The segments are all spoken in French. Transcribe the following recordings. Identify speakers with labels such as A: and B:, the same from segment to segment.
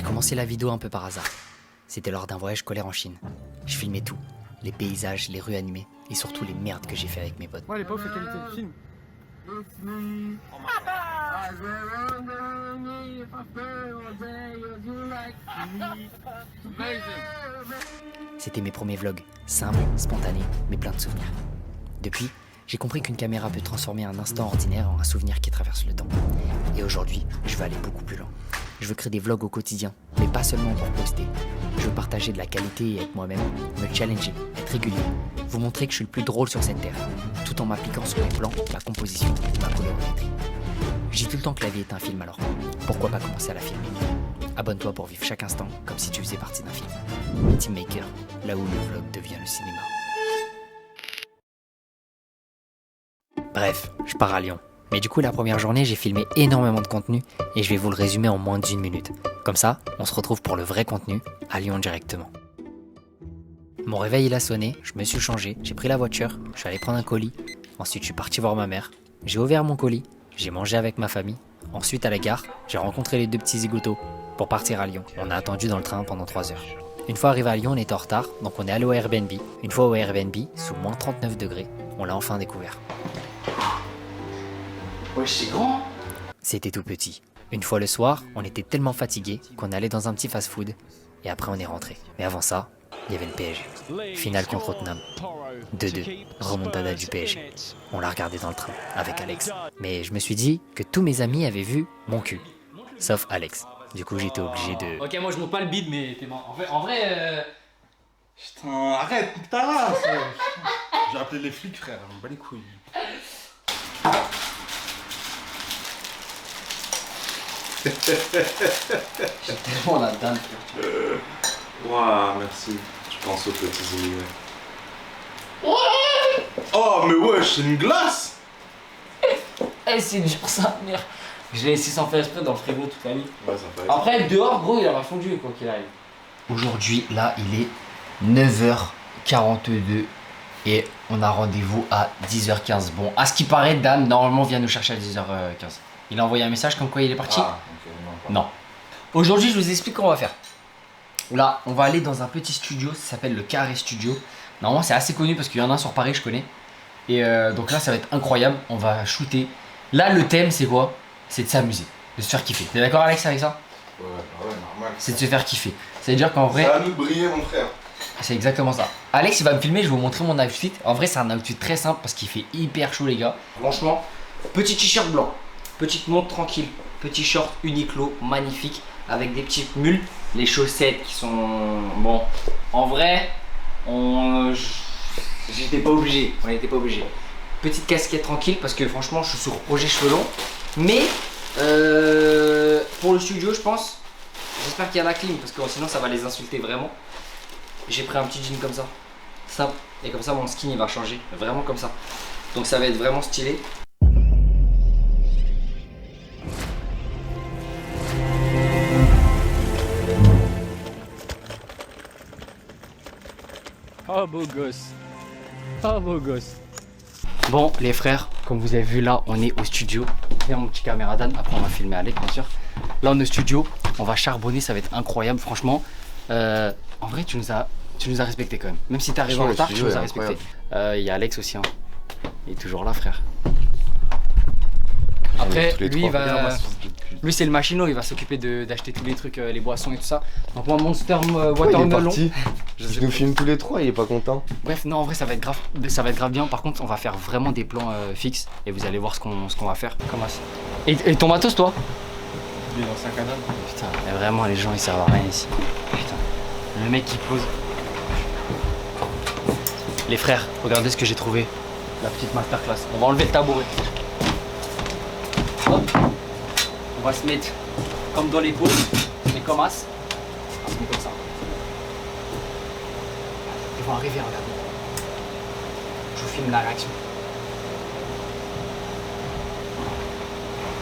A: commencé la vidéo un peu par hasard. C'était lors d'un voyage scolaire en Chine. Je filmais tout, les paysages, les rues animées et surtout les merdes que j'ai fait avec mes potes.
B: Ouais, elle est pas ouf la qualité du film.
A: C'était mes premiers vlogs, simples, spontanés, mais pleins de souvenirs. Depuis, j'ai compris qu'une caméra peut transformer un instant ordinaire en un souvenir qui traverse le temps. Et aujourd'hui, je veux aller beaucoup plus loin. Je veux créer des vlogs au quotidien, mais pas seulement pour poster. Je veux partager de la qualité et être moi-même, me challenger, être régulier, vous montrer que je suis le plus drôle sur cette terre, tout en m'appliquant sur mes plans, ma composition et ma colorimétrie. Je dis tout le temps que la vie est un film, alors pourquoi pas commencer à la filmer? Abonne-toi pour vivre chaque instant comme si tu faisais partie d'un film. Teammaker, là où le vlog devient le cinéma. Bref, je pars à Lyon. Mais du coup, la première journée, j'ai filmé énormément de contenu et je vais vous le résumer en moins d'1 minute. Comme ça, on se retrouve pour le vrai contenu à Lyon directement. Mon réveil, il a sonné, je me suis changé, j'ai pris la voiture, je suis allé prendre un colis. Ensuite, je suis parti voir ma mère. J'ai ouvert mon colis, j'ai mangé avec ma famille. Ensuite, à la gare, j'ai rencontré les deux petits zigoutos pour partir à Lyon. On a attendu dans le train pendant 3 heures. Une fois arrivé à Lyon, on était en retard, donc on est allé au Airbnb. Une fois au Airbnb, sous moins 39 degrés, on l'a enfin découvert.
C: Ouais, c'est grand.
A: C'était tout petit. Une fois le soir, on était tellement fatigués qu'on allait dans un petit fast-food et après on est rentré. Mais avant ça, il y avait le PSG. Finale contre Tottenham. 2-2. Remontada du PSG. On l'a regardé dans le train avec Alex. Mais je me suis dit que tous mes amis avaient vu mon cul. Sauf Alex. Du coup, j'étais obligé de...
C: Ok, moi je monte pas le bide, mais t'es mort. En vrai.
B: Putain, arrête, putain là. J'ai appelé les flics, frère, on me bat les couilles.
C: J'ai tellement la dalle.
B: Waouh, merci. Je pense aux petits immigrés. Oh, mais wesh, c'est une glace.
C: Eh, c'est dur ça, merde. Je l'ai laissé sans faire exprès dans le frigo toute la nuit.
B: Ouais, ça fait.
C: Après, dehors, gros, il aura fondu quoi qu'il arrive.
A: Aujourd'hui, là, il est 9h42 et on a rendez-vous à 10h15. Bon, à ce qui paraît, Dan, normalement, vient nous chercher à 10h15. Il a envoyé un message comme quoi il est parti.
B: Ah, ok,
A: Non. Aujourd'hui, je vous explique comment on va faire. Là, on va aller dans un petit studio, ça s'appelle le Carré Studio. Normalement, c'est assez connu parce qu'il y en a un sur Paris, je connais. Et donc là, ça va être incroyable. On va shooter. Là, le thème, c'est quoi? C'est de s'amuser, de se faire kiffer. T'es d'accord, Alex, avec ça?
B: Ouais, normal.
A: C'est de se faire kiffer. Ça veut dire qu'en vrai,
B: Ça va nous briller, mon frère.
A: c'est exactement ça. Alex, il va me filmer, je vais vous montrer mon outfit. En vrai, c'est un outfit très simple parce qu'il fait hyper chaud, les gars. Franchement, petit t-shirt blanc, petite montre tranquille, petit short Uniqlo magnifique avec des petites mules, les chaussettes qui sont bon. En vrai, j'étais pas obligé, on n'était pas obligé. Petite casquette tranquille parce que franchement, je suis sur projet cheveux longs. Mais pour le studio, je pense, j'espère qu'il y a la clim parce que sinon ça va les insulter vraiment. J'ai pris un petit jean comme ça, simple, et comme ça mon skin il va changer, vraiment comme ça. Donc ça va être vraiment stylé.
C: Oh, beau gosse. Oh, beau gosse.
A: Bon les frères, comme vous avez vu là, on est au studio. Viens mon petit caméra Dan, après on va filmer Alex bien sûr. Là on est au studio, on va charbonner, ça va être incroyable franchement. En vrai tu nous as respecté quand même. Même si t'es arrivé en retard, tu nous as respecté. Il y a Alex aussi, hein. Il est toujours là frère. Après lui c'est le machino, il va s'occuper d'acheter tous les trucs, les boissons et tout ça. Donc moi Monster Watermelon.
D: Je nous filme tous les trois, il est pas content.
A: Bref, non en vrai ça va être grave bien. Par contre on va faire vraiment des plans fixes et vous allez voir ce qu'on va faire. Comment ça? Et ton matos toi?
B: Il est dans sa canane.
A: Putain, mais vraiment les gens ils servent à rien ici. Putain, le mec qui pose. Les frères, regardez ce que j'ai trouvé. La petite masterclass. On va enlever le tabouret. Hop. On va se mettre comme dans les pauses, les comme as. On va se mettre comme ça. Ils vont arriver, regardez. Je vous filme la réaction.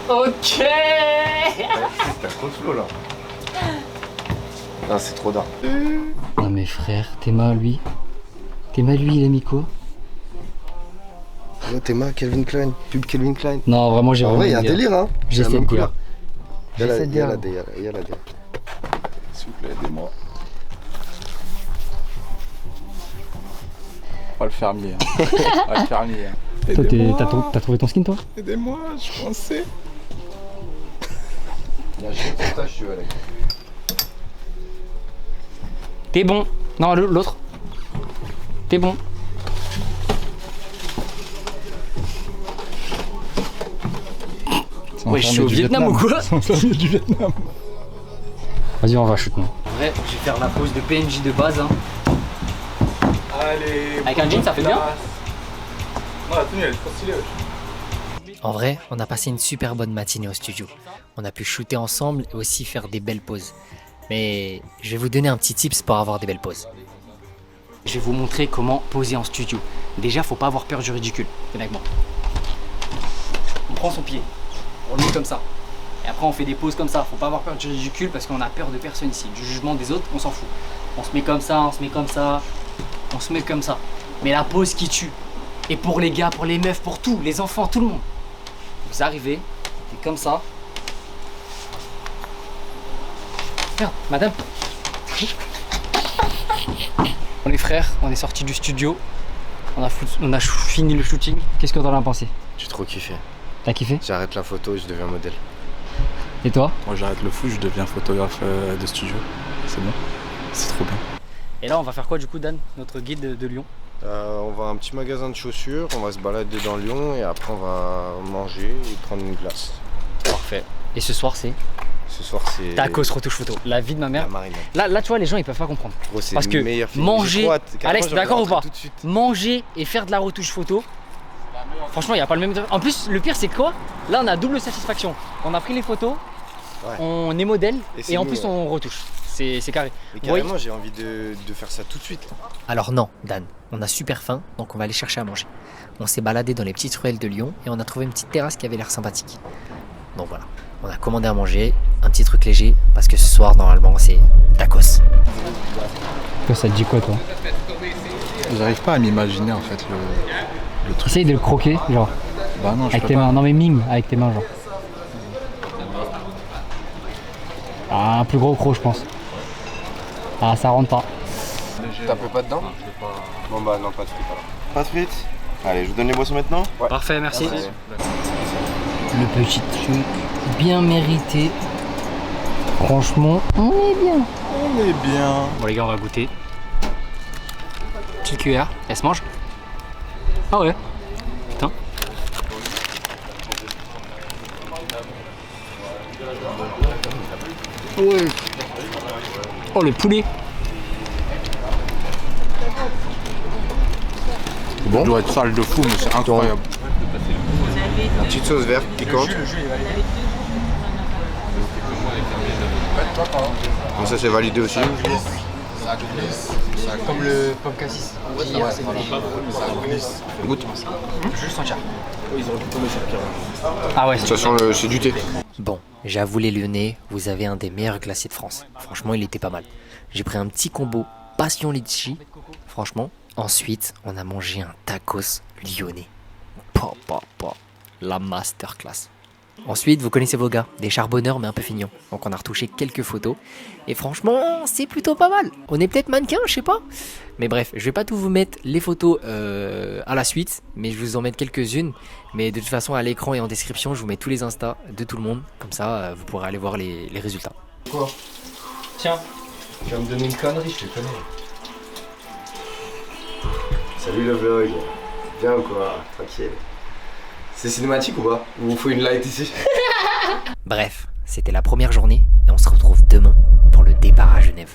A: Ok.
D: T'as trop de flow là. Ah, c'est trop d'art.
A: Non mais frère, Théma lui, il a mis quoi?
D: Oh, Théma, Calvin Klein, pub Calvin Klein.
A: Non vraiment j'ai
D: En
A: vraiment
D: vrai, il y a un délire hein.
A: J'ai
D: C'est la
A: cette
D: même
A: couleur.
D: Il y a la D.
B: S'il vous plaît, aidez-moi. Pas le fermier. Pas le fermier.
E: Toi, t'as trouvé ton skin, toi?
B: Aidez-moi, je suis coincé.
D: Il y a un jeu de je suis avec.
E: T'es bon. Non, l'autre. T'es bon.
C: Ouais, je suis au Vietnam ou quoi?
B: C'est un fermier du Vietnam.
E: Vas-y, on va shoot, nous.
C: En vrai, je vais faire la pose de PNJ de base. Hein.
B: Allez.
C: Avec un jean, ça fait bien.
B: Non, la tenue, elle est trop stylée. Ouais.
A: En vrai, on a passé une super bonne matinée au studio. On a pu shooter ensemble et aussi faire des belles poses. Mais je vais vous donner un petit tips pour avoir des belles poses.
C: Je vais vous montrer comment poser en studio. Déjà, faut pas avoir peur du ridicule. Venez avec moi. On prend son pied, on le met comme ça. Et après, on fait des poses comme ça. Faut pas avoir peur du ridicule parce qu'on a peur de personne ici. Du jugement des autres, on s'en fout. On se met comme ça, on se met comme ça, on se met comme ça. Mais la pose qui tue. Et pour les gars, pour les meufs, pour tout, les enfants, tout le monde. Vous arrivez, c'est comme ça. Merde, madame. On est frères, on est sortis du studio. On a fini le shooting. Qu'est-ce que t'en as pensé?
D: J'ai trop kiffé.
E: T'as kiffé?
D: J'arrête la photo, je deviens modèle.
E: Et toi?
B: Moi, j'arrête le foot, je deviens photographe de studio. C'est bon. C'est trop bien.
C: Et là, on va faire quoi du coup, Dan? Notre guide de Lyon?
D: On va à un petit magasin de chaussures, on va se balader dans Lyon et après on va manger et prendre une glace.
C: Parfait. Et ce soir, c'est
D: Ce soir c'est
C: tacos retouche photo. La vie de ma
D: la
C: mère.
D: marinade.
C: Là, tu vois, les gens ils peuvent pas comprendre.
D: Gros, c'est
C: Parce que
D: le meilleur film.
C: manger-
D: J'ai trop hâte. Carrément,
C: Alex,
D: j'ai envie de
C: d'accord ou
D: rentrer
C: pas?
D: tout de suite.
C: Manger et faire de la retouche photo. Franchement, il n'y a pas le même. En plus, le pire, c'est quoi? Là, on a double satisfaction. On a pris les photos,
D: Ouais.
C: on est modèle
D: Et c'est
C: et en
D: nous,
C: plus,
D: ouais.
C: on retouche. C'est carré.
D: Mais carrément, j'ai envie de faire ça tout de suite.
A: Alors non, Dan, on a super faim, donc on va aller chercher à manger. On s'est baladé dans les petites ruelles de Lyon et on a trouvé une petite terrasse qui avait l'air sympathique. Donc voilà, on a commandé à manger, un petit truc léger, parce que ce soir, normalement, c'est tacos.
E: Toi, ça te dit quoi, toi?
B: J'arrive pas à m'imaginer en fait le truc.
E: Essaye de le croquer, genre,
B: Bah non, je
E: avec
B: peux
E: tes
B: pas.
E: mains. Non, mais mime, avec tes mains, genre. Ah, un plus gros croc, je pense. Ah, ça rentre pas.
D: T'as peu pas dedans? Bon bah non, pas de frites alors. Pas de frites? Allez, je vous donne les boissons maintenant? Ouais.
C: Parfait, merci.
D: Allez.
E: Le petit truc bien mérité. Franchement, on est bien.
B: On est bien.
C: Bon, les gars, on va goûter. Petite cuillère. Elle se mange? Ah ouais. Putain. Ouais. Oh, le poulet.
B: Ça doit être sale de fou, mais c'est incroyable.
D: Une petite sauce verte piquante. Bon, ça c'est validé aussi.
C: Comme le pomme cassis.
D: Goûte.
C: Juste entière. Ah ouais.
D: De toute façon, c'est du thé.
A: Bon, j'avoue les Lyonnais, vous avez un des meilleurs glaciers de France. Franchement, il était pas mal. J'ai pris un petit combo passion litchi, franchement. Ensuite, on a mangé un tacos lyonnais. La masterclass. Ensuite, vous connaissez vos gars, des charbonneurs mais un peu fignons. Donc on a retouché quelques photos. Et franchement, c'est plutôt pas mal. On est peut-être mannequin, je sais pas. Mais bref, je vais pas tout vous mettre les photos à la suite, mais je vais vous en mettre quelques-unes. Mais de toute façon, à l'écran et en description, je vous mets tous les Insta de tout le monde. Comme ça, vous pourrez aller voir les résultats.
D: Quoi?
C: Tiens.
D: Tu vas me donner une connerie, je te connais. Salut le vlog. Bien ou quoi? Tranquille. C'est cinématique ou pas? Ou il faut une light ici?
A: Bref, c'était la première journée et on se retrouve demain pour le départ à Genève.